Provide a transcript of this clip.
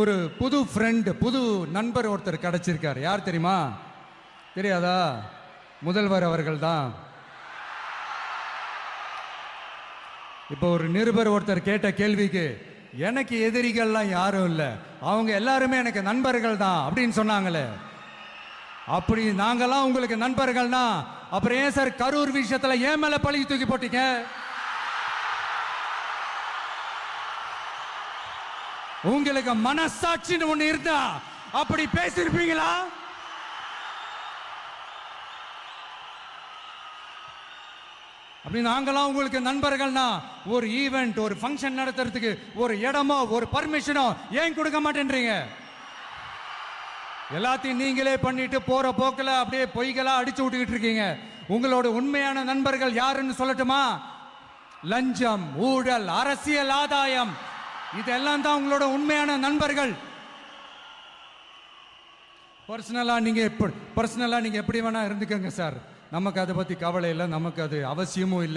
ஒரு புது ஃப்ரெண்ட், புது நண்பர் ஒருத்தர் கிடைச்சிருக்கார். யார் தெரியுமா? தெரியாதா? முதல்வர் அவர்கள் தான். இப்போ ஒரு நிருபர் ஒருத்தர் கேட்ட கேள்விக்கு, எனக்கு எதிரிகள்லாம் யாரும் இல்லை, அவங்க எல்லாருமே எனக்கு நண்பர்கள் தான் அப்படின்னு சொன்னாங்களே. அப்படி நாங்கெல்லாம் உங்களுக்கு நண்பர்கள்னா அப்புறம் ஏன் சார் கரூர் விஷயத்துல ஏன் மேல பழி தூக்கி போட்டீங்க? உங்களுக்கு மனசாட்சின்னு ஒண்ணு இருந்தா அப்படி பேசிருப்பீங்களா? அப்படி நாங்களாம் உங்களுக்கு நண்பர்கள்னா ஒரு ஈவெண்ட், ஒரு ஃபங்க்ஷன் நடத்துறதுக்கு ஒரு இடமோ ஒரு பர்மிஷனோ ஏன் கொடுக்க மாட்டேன்றீங்க? எல்லாத்தையும் நீங்களே பண்ணிட்டு போற போக்கில் அப்படியே பொய்களா அடிச்சு விட்டுக்கிட்டு இருக்கீங்க. உங்களோட உண்மையான நண்பர்கள் யாருன்னு சொல்லட்டுமா? லஞ்சம், ஊழல், அரசியல் ஆதாயம், இதெல்லாம் தான் உங்களோட உண்மையான நண்பர்கள். பர்சனலா நீங்க எப்படி வேணா இருந்துக்கங்க சார். நமக்கு அதை பத்தி கவலை இல்லை, நமக்கு அது அவசியமும் இல்லை.